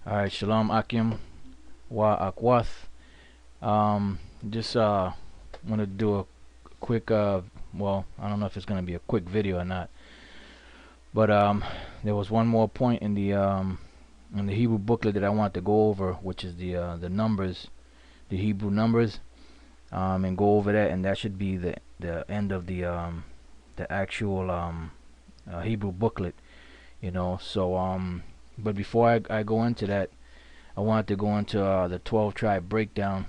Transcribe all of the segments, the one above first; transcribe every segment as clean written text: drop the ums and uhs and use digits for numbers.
Alright, Shalom Akim wa Akwath. Just want to do a quick well, I don't know if it's gonna be a quick video or not, but there was one more point in the Hebrew booklet that I want to go over, which is the numbers, the Hebrew numbers, and go over that, and that should be the end of the actual Hebrew booklet, you know. So but before I go into that, I wanted to go into the 12 tribe breakdown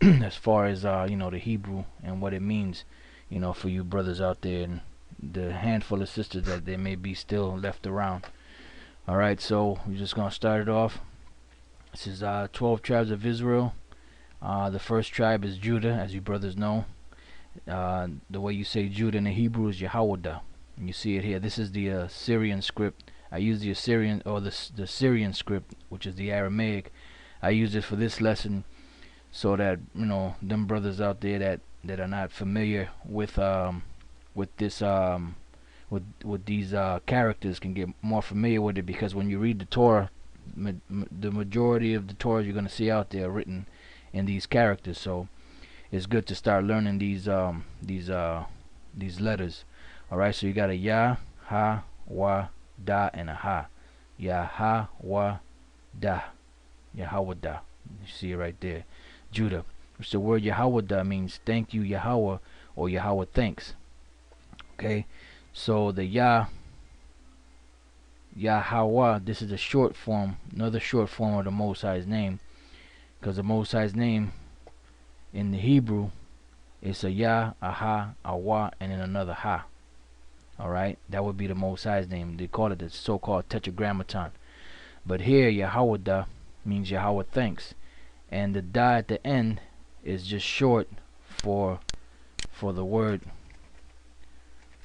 as far as you know, the Hebrew and what it means, you know, for you brothers out there and the handful of sisters that there may be still left around. Alright, so we're just gonna start it off. This is 12 tribes of Israel. The first tribe is Judah, as you brothers know. The way you say Judah in the Hebrew is Yehowadah. And you see it here. This is the Syrian script. I use the Assyrian, or the Syrian script, which is the Aramaic. I use it for this lesson so that, you know, them brothers out there that are not familiar with this with these characters can get more familiar with it, because when you read the Torah, the majority of the Torah you're going to see out there are written in these characters. So it's good to start learning these letters. All right, so you got a Yah, Ha, Wa, Da, and a Ha. Yah, Ha, Wa, Da. Yehowadah. You see it right there. Judah. Which the word Yehowadah means thank you, Yahweh, or Yahweh thanks. Okay, so the Yahweh, this is a short form, another short form of the Most High's name, because the Most High's name in the Hebrew is a Yah, a Ha, a Wa, and then another Ha. Alright, that would be the Most High's name. They call it the so-called tetragrammaton. But here, Yehowadah means Yahweh thanks, and the Da at the end is just short for the word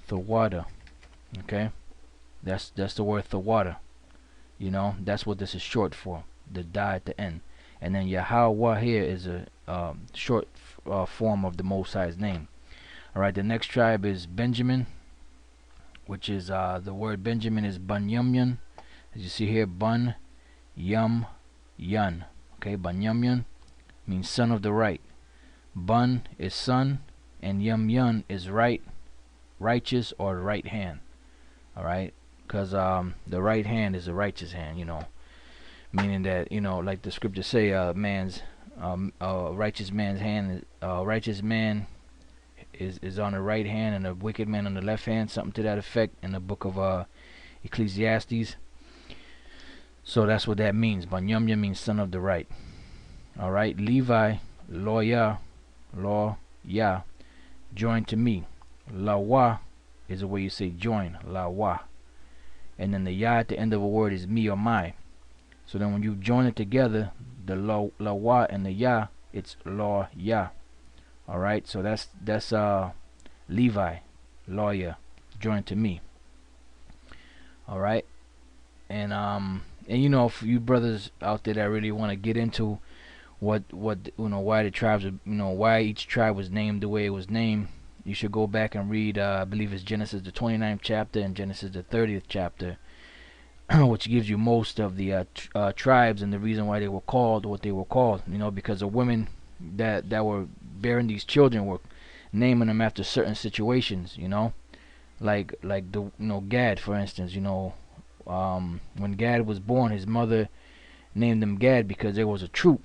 Thawada. Okay, that's the word Thawada. You know, that's what this is short for, the Da at the end. And then Yahweh here is a short form of the Most High's name. Alright, the next tribe is Benjamin, which is the word Benjamin is Banyamyan. As you see here, Bun Yum Yun. Okay, Banyamyan means son of the right. Bun is son, and Yum Yun is right, righteous, or right hand. Alright, because the right hand is a righteous hand, you know, meaning that, you know, like the scriptures say, righteous man's hand, righteous man is on the right hand and a wicked man on the left hand, something to that effect, in the book of Ecclesiastes. So that's what that means. Banyamya means son of the right. Alright, Levi, Loya, join to me. Lawa is the way you say join, Lawa. And then the Ya at the end of a word is me or my. So then when you join it together, the Lawa and the Ya, it's Law Ya. Alright, so that's Levi, lawyer, join to me. Alright, and you know, for you brothers out there that really want to get into what you know, why the tribes are, you know, why each tribe was named the way it was named, you should go back and read I believe it's Genesis the 29th chapter and Genesis the 30th chapter, which gives you most of the tribes and the reason why they were called what they were called. You know, because the women that were bearing these children were naming them after certain situations. You know, like the, you know, Gad, for instance. You know, when Gad was born, his mother named him Gad because there was a troop.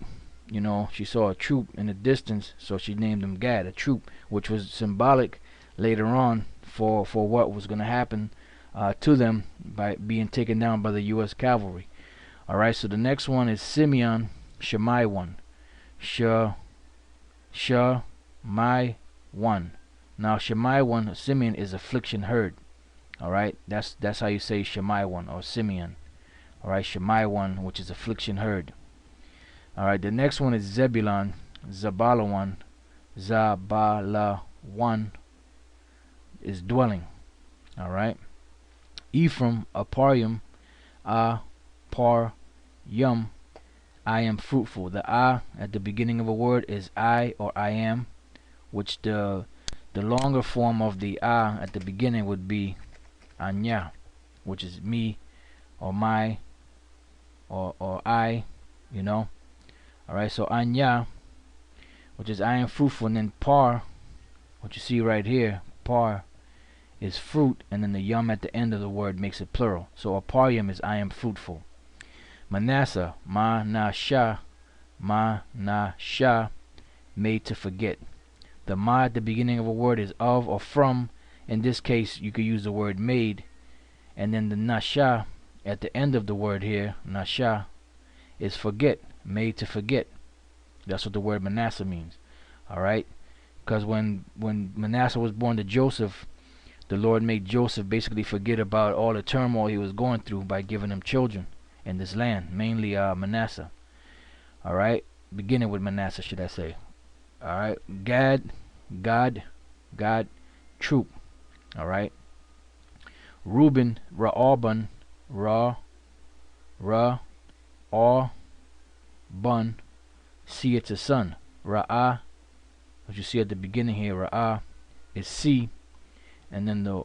You know, she saw a troop in the distance, so she named him Gad, a troop, which was symbolic later on for what was going to happen to them by being taken down by the U.S. cavalry. Alright, so the next one is Simeon, Shemai one. My one. Now Shemai one, Simeon is affliction heard. Alright, that's how you say Shemai one or Simeon. Alright, Shemai one, which is affliction heard. Alright, the next one is Zebulon, Zabala one. Zabala one is dwelling. Alright. Ephraim, Aparium, Yum, I am fruitful. The at the beginning of a word is I or I am, which the longer form of the at the beginning would be Anya, which is me or my or I, you know. Alright, so anya, which is I am fruitful, and then par, what you see right here, par is fruit, and then the yum at the end of the word makes it plural. So a paryum is I am fruitful. Manasseh, ma-na-sha, made to forget. The ma at the beginning of a word is of or from. In this case, you could use the word made. And then the nasha at the end of the word here, nasha, is forget, made to forget. That's what the word Manasseh means. Alright? Because when Manasseh was born to Joseph, the Lord made Joseph basically forget about all the turmoil he was going through by giving him children in this land, mainly Manasseh. Alright? Beginning with Manasseh, should I say. Alright? Gad, God, troop. Alright? Reuben, Ra'aban, bun, see it's a son. Ra'ah, what you see at the beginning here, Ra'ah, is see, and then the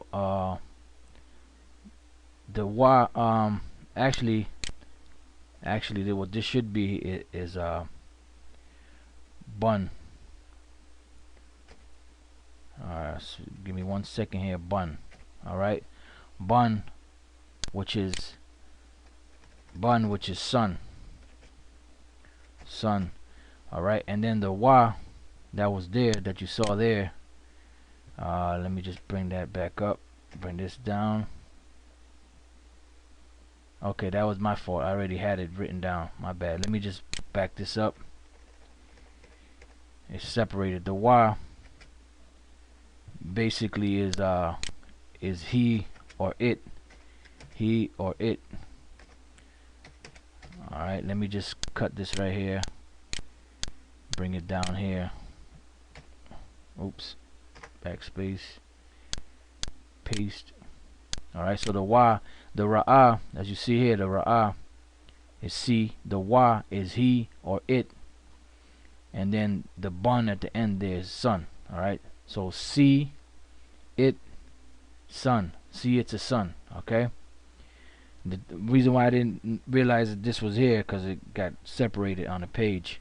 wa, actually what this should be is bun. Alright, so give me 1 second here. Bun. Alright, bun, which is son. Alright, and then the wa that was there, that you saw there, let me just bring that back up, bring this down. Okay, that was my fault. I already had it written down, my bad. Let me just back this up. It's separated. The wa basically is he or it. Alright, let me just cut this right here, bring it down here. Oops, backspace, paste. Alright, so the wa, the ra'ah, as you see here, the ra'ah is see, the wa is he or it, and then the bun at the end there is son. Alright, so see, it, son. See, it's a son. Okay, the reason why I didn't realize that this was here because it got separated on the page.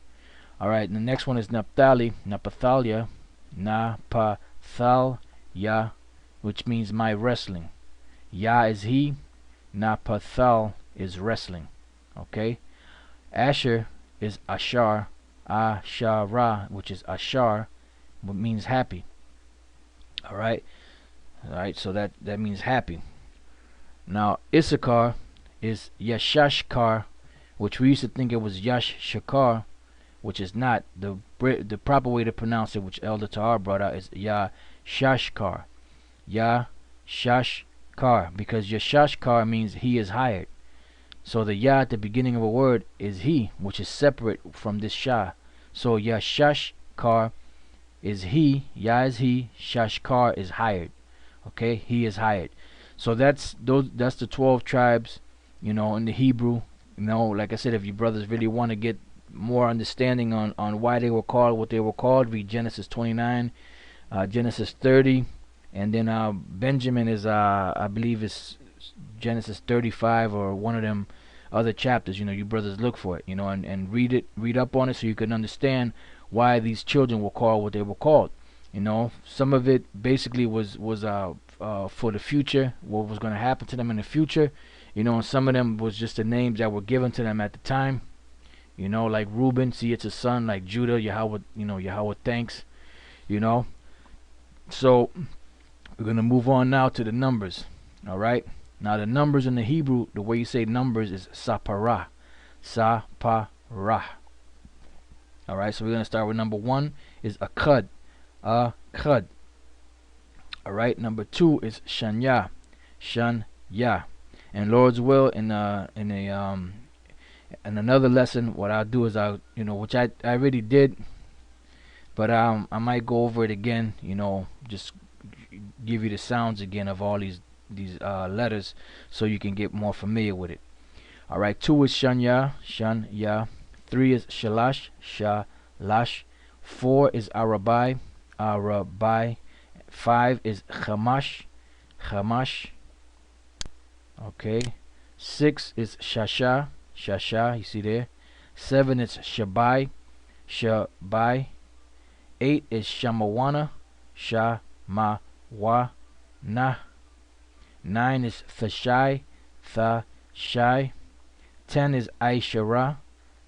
Alright, the next one is Naphtali, Naphthalia, Naphthalia, which means my wrestling. Ya is he, Napthal is wrestling. Okay, Asher is Ashar, Ashara, which is Ashar, which means happy. Alright, so that means happy. Now Issachar is Yashashkar, which we used to think it was Yashshakar, which is not. The proper way to pronounce it, which Elder Tahar brought out, is Yashashkar. Yashashkar, because Yashashkar means he is hired. So the ya at the beginning of a word is he, which is separate from this sha. So Yashashkar is he, ya is he, Shashkar is hired. Okay, he is hired. So that's the 12 tribes, you know, in the Hebrew. You know, like I said, if you brothers really want to get more understanding on why they were called what they were called, read Genesis 29, Genesis 30, and then Benjamin is I believe it's Genesis 35 or one of them other chapters. You know, you brothers look for it, you know, and read up on it so you can understand why these children were called what they were called. You know, some of it basically was for the future, what was going to happen to them in the future. You know, and some of them was just the names that were given to them at the time. You know, like Reuben, see it's a son. Like Judah, Yahweh, you know, Yahweh thanks. You know, so we're gonna move on now to the numbers. All right. Now the numbers in the Hebrew, the way you say numbers is sapara, sapara. All right. So we're gonna start with number 1 is akad, akad. All right. Number 2 is shanya, shanya. And Lord's will in another lesson, what I'll do is you know, which I already did, but I might go over it again, you know, just give you the sounds again of all these letters so you can get more familiar with it. All right, 2 is shanya, shanya. 3 is shalash, shalash. 4 is arabai, arabai. 5 is chamash, chamash. Okay, 6 is shasha, Shasha, you see there. 7 is Shabai, Shabai. 8 is Shamawana, Shamawana. 9 is Thashai, Thashai. 10 is Aishara,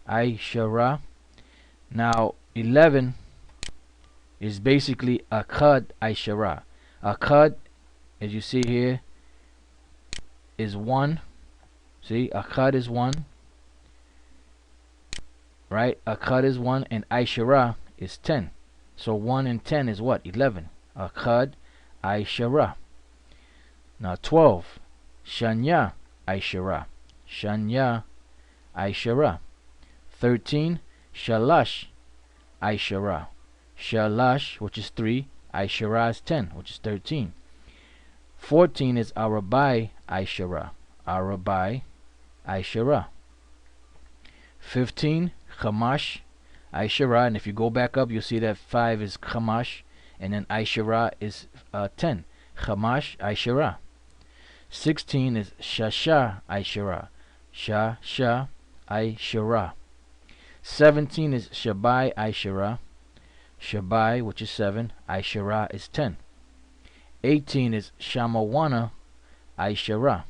Aishara. Now 11 is basically Akkad Aishara. Akkad, as you see here, is 1. See, Akkad is 1. Right? Akkad is 1 and Aishara is 10. So 1 and 10 is what? 11. Akkad Aishara. Now 12. Shanya Aishara. Shanya Aishara. 13. Shalash Aishara. Shalash, which is 3. Aishara is 10, which is 13. 14 is Arabai Aishara. Arabai Aishara. 15 Chamash Aishara, and if you go back up you'll see that 5 is Chamash, and then Aishara is 10. Chamash Aishara. 16 is Shasha Aishara. Shasha Aishara. 17 is Shabai Aishara. Shabai, which is 7. Aishara is 10. 18 is Shamawana Aishara.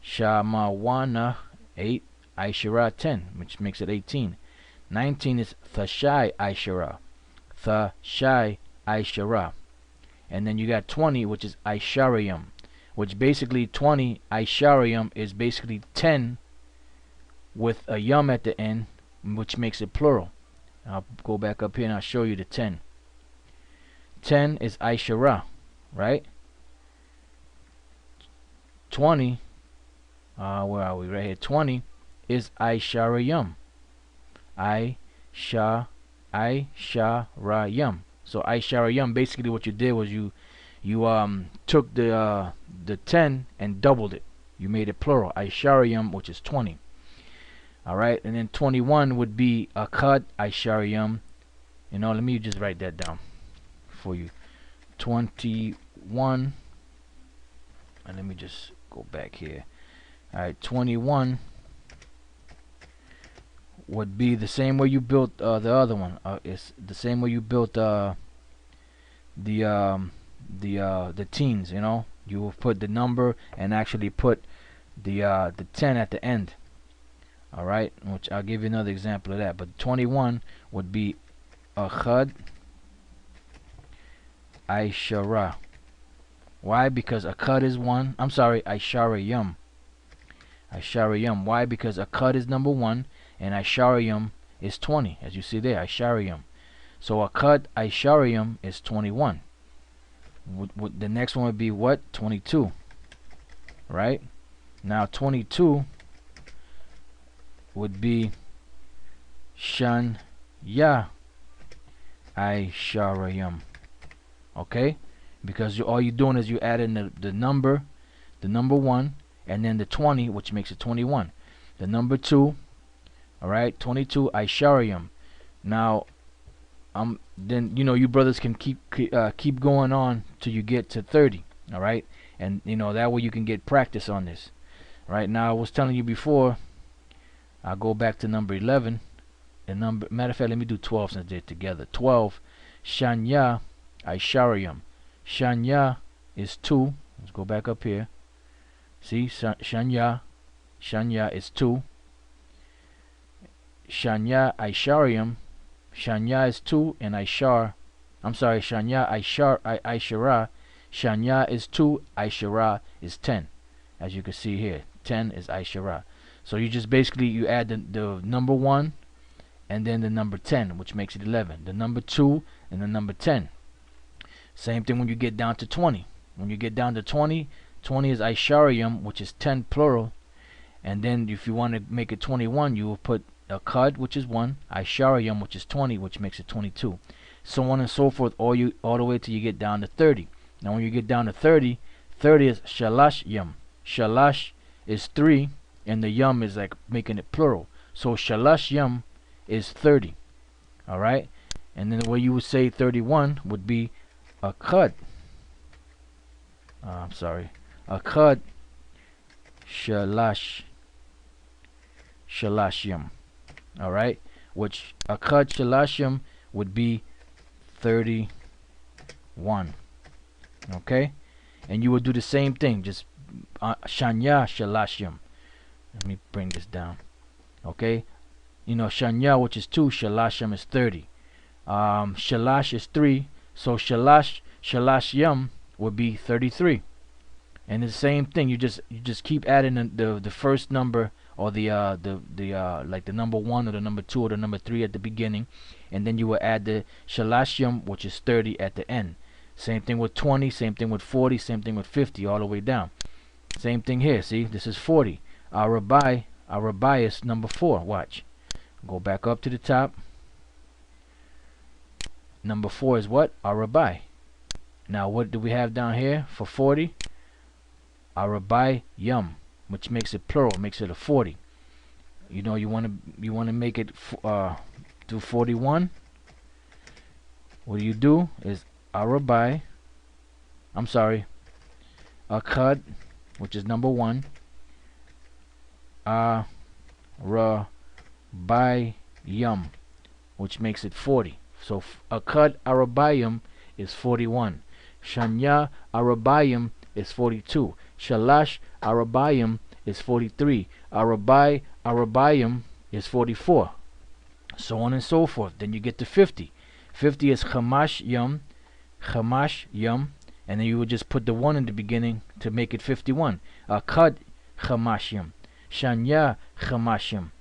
Shamawana 8. Aishara 10, which makes it 18. 19 is Thashai Aishara. Thashai Aishara. And then you got 20, which is Aisharium, which basically 20 Aisharium is basically 10 with a yum at the end, which makes it plural. I'll go back up here and I'll show you the 10. 10 is Aishara, right? 20, where are we? Right here. 20 is Aisharayum. Aisharayum. So Aisharayum, basically what you did was you took the 10 and doubled it. You made it plural. Aisharayum, which is 20. Alright, and then 21 would be Akkad Aisharayum. You know, let me just write that down for you. 21, and let me just go back here. Alright, 21 would be the same way you built the other one. It's the same way you built the teens. You know, you will put the number and actually put the 10 at the end. All right, which I'll give you another example of that. But 21 would be Akkad Aishara. Why? Because Akkad is 1. I'm sorry, Aisharayum. Aisharayum. Why? Because Akkad is number 1 and Aisharayum is 20, as you see there. Aisharayum. So Akkad Aisharayum is 21. The next one would be what? 22. Right? Now 22 would be Shanya Aisharayum. Okay? Because all you're doing is you add in the number 1, and then the 20, which makes it 21. The number 2, alright, 22 Aisharayum. Now, then you know you brothers can keep going on till you get to 30, alright, and you know that way you can get practice on this. Right now, I was telling you before. I'll go back to number 11. And matter of fact, let me do 12 since they're together. 12, Shanya Aisharayum. Shanya is 2. Let's go back up here. See, Shanya is 2. Shanya Aisharayum. Shanya is 2, and Shanya Aishara. Shanya is 2, Aishara is 10. As you can see here, 10 is Aishara. So you just basically you add the number 1 and then the number 10, which makes it 11. The number 2 and the number 10. Same thing when you get down to 20. When you get down to 20, 20 is Aisharayum, which is 10 plural. And then if you want to make it 21, you will put Akkad, which is 1, Aisharayum, which is 20, which makes it 22. So on and so forth, all the way till you get down to 30. Now when you get down to 30, 30 is Shalash Yum. Shalash is 3, and the Yum is like making it plural. So Shalash Yum is 30. Alright? And then the way you would say 31 would be Akkad. I'm sorry. Akkad Shalash shalash yum. All right, which Akkad shalash yum would be 31. Okay, and you would do the same thing, just shanya shalash yum. Let me bring this down. Okay, you know, shanya, which is 2, shalash yum is 30. Shalash is 3, so shalash yum would be 33. And the same thing, you just keep adding the first number, or the like the number 1 or the number 2 or the number 3 at the beginning, and then you will add the shalash yum, which is 30, at the end. Same thing with 20, same thing with 40, same thing with 50, all the way down. Same thing here. See, this is 40. Arabai is number 4. Watch. Go back up to the top. Number 4 is what? Arabai. Now what do we have down here for 40? Arabai yum, which makes it plural, makes it a 40. You know, you want to make it do 41. What do you do is Arabai, I'm sorry, Akkad, which is number 1, Arabai yum, which makes it 40. So Akkad Arabayim is 41. Shanya Arabayim is 42. Shalash Arabayim is 43. Arabai Arabayim is 44. So on and so forth. Then you get to 50. 50 is Chamash Yum, and then you would just put the 1 in the beginning to make it 51. Akkad Chamash Yum, Shanya Chamash Yum,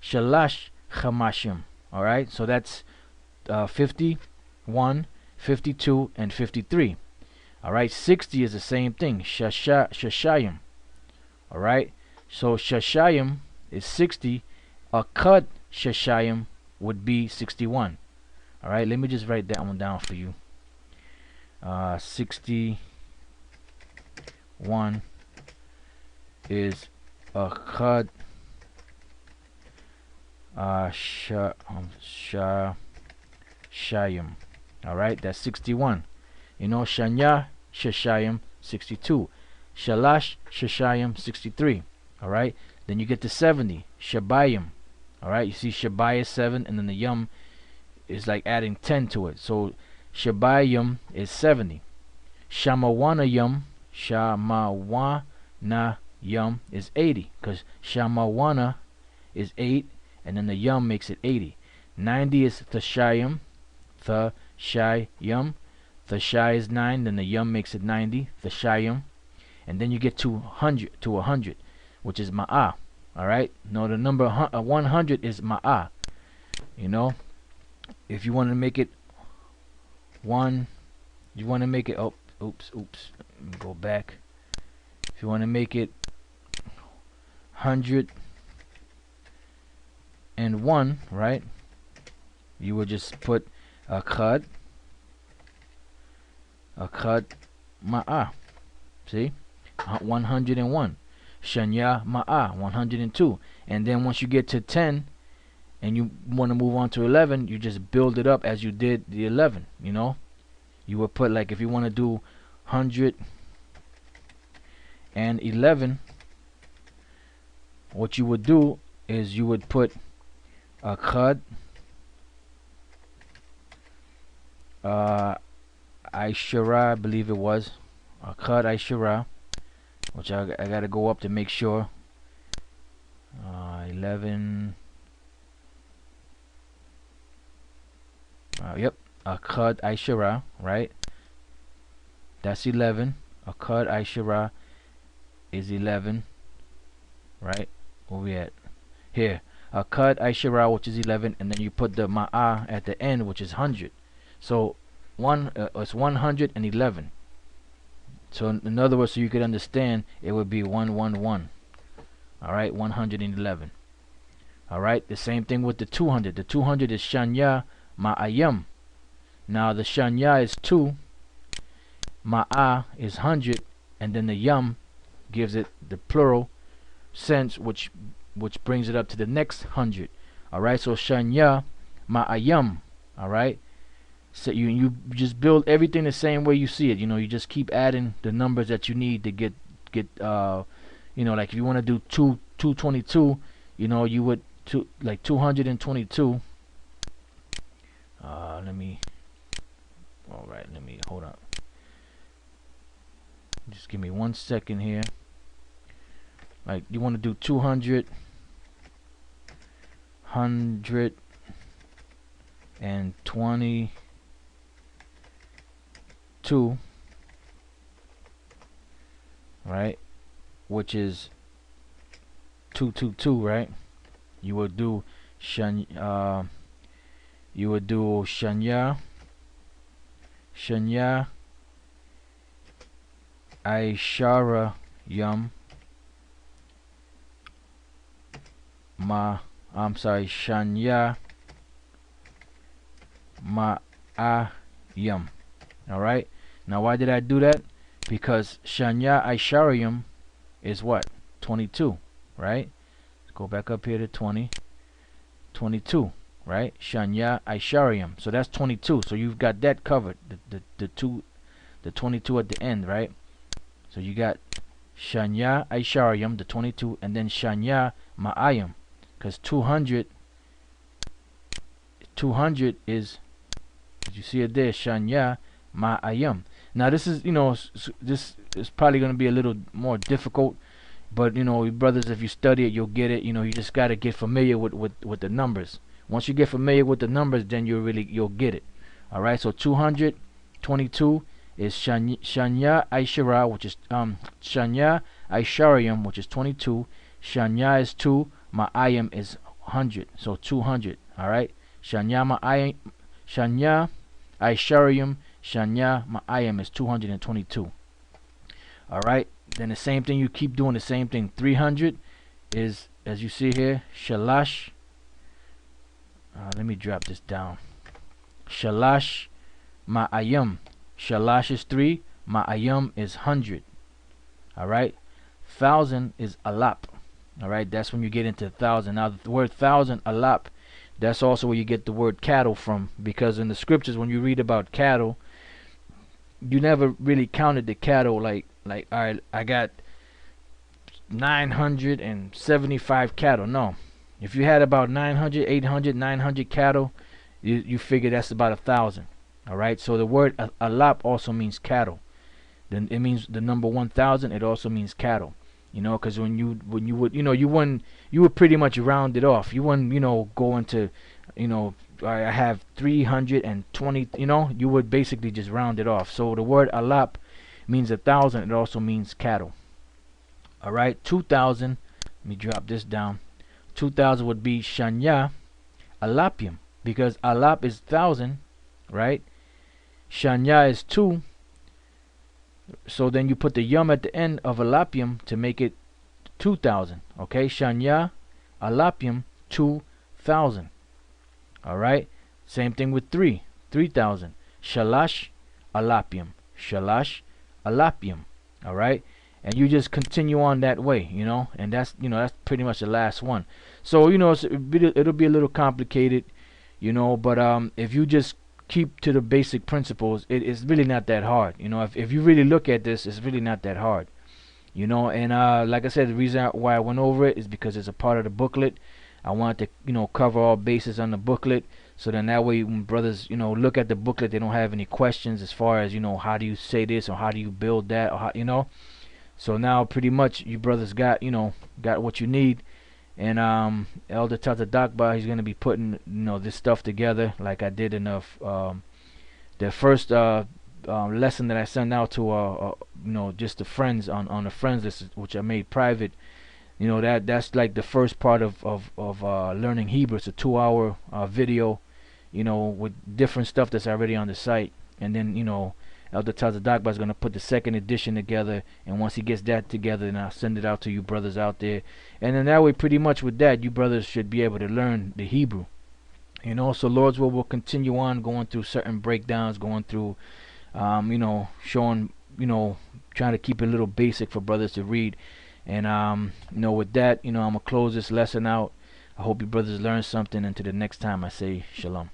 Shalash Chamash Yum. Alright, so that's 51, 52, and 53. Alright, 60 is the same thing, Shashayim. Alright, so Shashayim is 60, Akkad Shashayim would be 61. Alright, let me just write that one down for you. 61 is Akkad Shayim. Alright, that's 61. You know, Shanya Shashayim 62. Shalash Shashayim 63. Alright, then you get to 70. Shabayim. Alright, you see Shabai is 7, and then the yum is like adding 10 to it. So Shabayim is 70. Shamawana yum is 80, because Shamawana is 8, and then the yum makes it 80. 90 is Thashayim, Thashayim. Thashay is 9, then the yum makes it 90, Thashayim. And then you get to 100, which is Ma'ah. Alright? No, the number 100 is Ma'ah. You know? If you want to make it oops. Let me go back. If you want to make it 101, right? You would just put Akkad Ma'ah. See? 101. Shanya Ma'ah, 102. And then once you get to 10 and you want to move on to 11, you just build it up as you did the 11, you know? You would put, like, if you want to do 111, what you would do is you would put Akkad Aishara, I believe it was Akkad Aishara, which I gotta go up to make sure. 11. Yep, Akkad Aishara, right? That's 11. Akkad Aishara is 11, right? Where we at? Here, Akkad Aishara, which is 11, and then you put the Ma'ah at the end, which is 100. So it's 111. So in other words, so you could understand, it would be 111. Alright, 111. Alright, the same thing with the 200. The 200 is Shanya Ma'ayam. Now the Shanya is 2, Ma'ah is 100, and then the Yam gives it the plural sense, which brings it up to the next 100. Alright, so Shanya Ma'ayam. Alright, so you just build everything the same way you see it. You know, you just keep adding the numbers that you need to get you know, like if you want to do 222, you know, you would like 222. Let me. All right, let me hold on. Just give me 1 second here. Like you want to do 200, 122, right? Which is 222, right? You would do shanya Aishara Yum Shanya Ma'ayam. Alright? Now why did I do that? Because Shanya Aisharayam is what? 22, right? Let's go back up here to 22, right? Shanya Aisharayam. So that's 22. So you've got that covered. The 22 at the end, right? So you got Shanya Aisharayam, the 22, and then Shanya Ma'ayam. Because 200 is, did you see it there? Shanya Ma'ayam. Now this is, you know, this is probably going to be a little more difficult, but you know, brothers, if you study it, you'll get it. You know, you just got to get familiar with the numbers. Once you get familiar with the numbers, then you'll get it. All right. So 222 is Shanya Aishara, which is Shanya Aisharayam, which is 22. Shanya is 2. Ma'ayam is 100. So 200. All right. Shanya Aisharayam. Shanya Ma'ayam is 222. All right. Then the same thing, you keep doing the same thing. 300 is, as you see here, Shalash. Let me drop this down. Shalash Ma'ayam. Shalash is 3. Ma'ayam is 100. All right. 1,000 is alap. All right. That's when you get into 1,000. Now the word 1,000, alap, that's also where you get the word cattle from, because in the scriptures when you read about cattle, you never really counted the cattle like all right, I got 975 cattle. No, if you had about 900, 800, 900 cattle, you figure that's about 1,000. All right. So the word alap also means cattle. Then it means the number 1,000. It also means cattle. You know, because when you would, you know, you would pretty much round it off. You wouldn't, you know, go into, you know, I have 320. You know, you would basically just round it off. So the word alap means 1,000. It also means cattle. All right. 2,000. Let me drop this down. 2,000 would be Shanya Alapium, because alap is 1,000, right? Shanya is 2. So then you put the yum at the end of alapium to make it 2,000. Okay, Shanya alapium 2,000. All right. Same thing with 3,000. Shalash alapium. Shalash alapium. All right. And you just continue on that way, you know, and that's, you know, that's pretty much the last one. So, you know, it'll be a little complicated, you know, but if you just keep to the basic principles, it's really not that hard. You know, if you really look at this, it's really not that hard. You know, and like I said, the reason why I went over it is because it's a part of the booklet. I wanted to, you know, cover all bases on the booklet, so then that way when brothers, you know, look at the booklet, they don't have any questions as far as, you know, how do you say this or how do you build that, or how, you know. So now pretty much you brothers got, you know, got what you need. And Elder Tata Dakba, he's gonna be putting, you know, this stuff together like I did in the first lesson that I sent out to you know, just the friends on the friends list, which I made private. You know, that's like the first part of learning Hebrew. It's a 2-hour video, you know, with different stuff that's already on the site. And then, you know, Elder Tata Dakba is going to put the second edition together, and once he gets that together, then I'll send it out to you brothers out there. And then that way, pretty much with that, you brothers should be able to learn the Hebrew. You know, so Lord's will continue on going through certain breakdowns, going through, you know, showing, you know, trying to keep it a little basic for brothers to read. And, you know, with that, you know, I'm going to close this lesson out. I hope you brothers learn something. Until the next time, I say shalom.